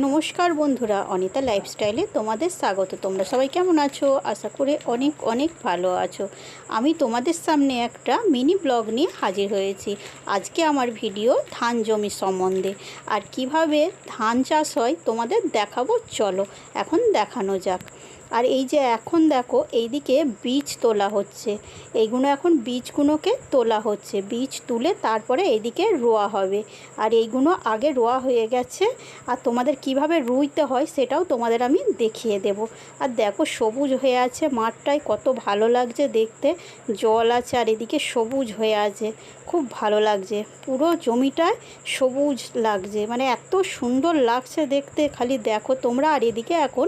নমস্কার বন্ধুরা, অনিতা লাইফস্টাইলে তোমাদের স্বাগত। তোমরা সবাই কেমন আছো? আশা করি অনেক অনেক ভালো আছো। আমি তোমাদের সামনে একটা মিনি ব্লগ নিয়ে হাজির হয়েছি। আজকে আমার ভিডিও ধান জমি সম্বন্ধে, আর কিভাবে ধান চাষ হয় তোমাদের দেখাবো। চলো এখন দেখানো যাক। আর এই যে এখন দেখো, এইদিকে বীজ তোলা হচ্ছে। এইগুলো এখন বীজগুলোকে তোলা হচ্ছে, বীজ তুলে তারপরে এইদিকে রোয়া হবে। আর এইগুলো আগে রোয়া হয়ে গেছে, আর তোমাদের কিভাবে রুইতে হয় সেটাও তোমাদের আমি দেখিয়ে দেব। আর দেখো সবুজ হয়ে আছে মাঠটায়, কত ভালো লাগছে দেখতে। জল আছে আর এদিকে সবুজ হয়ে আছে, খুব ভালো লাগছে। পুরো জমিটায় সবুজ লাগছে, মানে এত সুন্দর লাগছে দেখতে, খালি দেখো তোমরা। আর এদিকে এখন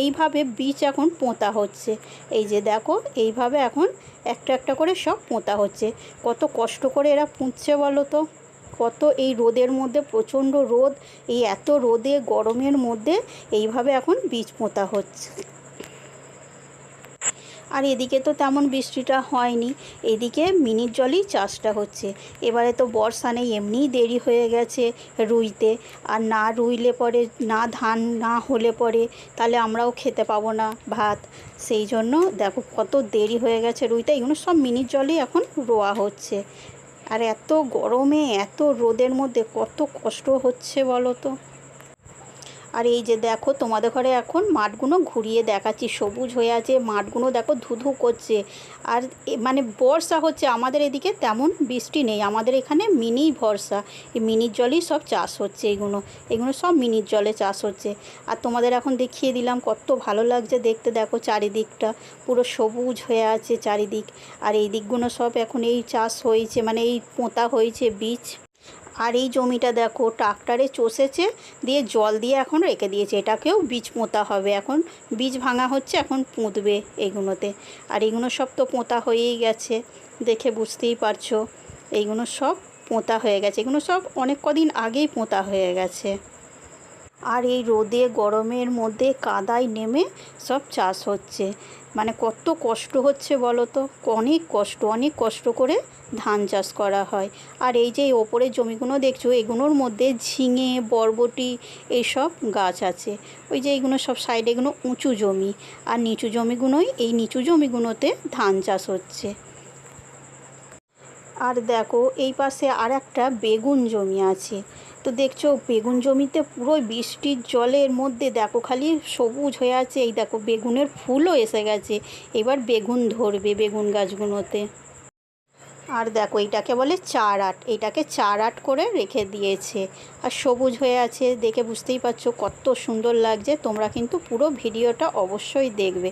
এইভাবে বীজ এখন পোঁতা হচ্ছে। এই যে দেখো, এইভাবে এখন একটা একটা করে সব পোঁতা হচ্ছে। কত কষ্ট করে এরা পুঁতছে বলো তো। কত এই রোদের মধ্যে, প্রচণ্ড রোদ, এই এত রোদে গরমের মধ্যে এইভাবে এখন বীজ পোঁতা হচ্ছে। আর এদিকে তো তেমন বৃষ্টিটা হয়নি, এদিকে মিনির জলেই চাষটা হচ্ছে। এবারে তো বর্ষা নেই, এমনিই দেরি হয়ে গেছে রুইতে। আর না রুইলে পরে, না ধান না হলে পরে তাহলে আমরাও খেতে পাবো না ভাত। সেই জন্য দেখো কত দেরি হয়ে গেছে রুইতে। এগুলো সব মিনির জলেই এখন রোয়া হচ্ছে। আর এত গরমে, এত রোদের মধ্যে কত কষ্ট হচ্ছে বলো তো। আর এই যে দেখো, তোমাদের ঘরে এখন মাঠগুলো ঘুরিয়ে দেখাচ্ছি, সবুজ হয়ে আছে মাঠগুলো, দেখো ধুধু করছে। আর মানে বর্ষা হচ্ছে, আমাদের এদিকে তেমন বৃষ্টি নেই, আমাদের এখানে মিনি ভরসা। এই মিনির জলেই সব চাষ হচ্ছে। এগুলো সব মিনির জলে চাষ হচ্ছে। আর তোমাদের এখন দেখিয়ে দিলাম, কত ভালো লাগছে দেখতে। দেখো চারিদিকটা পুরো সবুজ হয়ে আছে চারিদিক। আর এই দিকগুলো সব এখন এই চাষ হয়েছে, মানে এই পোঁতা হয়েছে বীজ। আর এই জমিটা দেখো ট্রাক্টরে চষেছে, দিয়ে জল দিয়ে এখন রেখে দিয়েছে। এটাকেও বীজ পোঁতা হবে, এখন বীজ ভাঙা হচ্ছে, এখন পুঁতবে এইগুলোতে। আর এইগুলো সব তো পোঁতা হয়েই গেছে, দেখে বুঝতেই পারছো। এইগুলো সব পোঁতা হয়ে গেছে, এগুলো সব অনেক কদিন আগেই পোঁতা হয়ে গেছে। আর এই রোদে গরমের মধ্যে কাদায় নেমে সব চাষ হচ্ছে, মানে কত কষ্ট হচ্ছে বলো তো। অনেক কষ্ট করে ধান চাষ করা হয়। আর এই যে ওপরের জমিগুলো দেখছো, এগুলোর মধ্যে ঝিঙে, বরবটি এইসব গাছ আছে। ওই যে এইগুলো সব সাইডে, এগুলো উঁচু জমি। আর নিচু জমিগুলোই, এই নিচু জমিগুলোতে ধান চাষ হচ্ছে। আর দেখো এই পাশে আর একটা বেগুন জমি আছে। তো দেখছো বেগুন জমিতে পুরো বৃষ্টির জলের মধ্যে দেখো খালি সবুজ হয়ে আছে। এই দেখো বেগুনের ফুলও এসে গেছে, এবার বেগুন ধরবে বেগুন গাছগুলোতে। আর দেখো এইটাকে বলে চার আট, এইটাকে চার আট করে রেখে দিয়েছে। আর সবুজ হয়ে আছে, দেখে বুঝতেই পারছো কত সুন্দর লাগছে। তোমরা কিন্তু পুরো ভিডিওটা অবশ্যই দেখবে।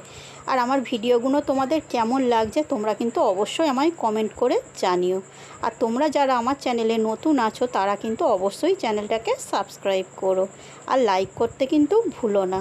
আর আমার ভিডিওগুলো তোমাদের কেমন লাগছে তোমরা কিন্তু অবশ্যই আমায় কমেন্ট করে জানিও। আর তোমরা যারা আমার চ্যানেলে নতুন আছো তারা কিন্তু অবশ্যই চ্যানেলটাকে সাবস্ক্রাইব করো, আর লাইক করতে কিন্তু ভুলো না।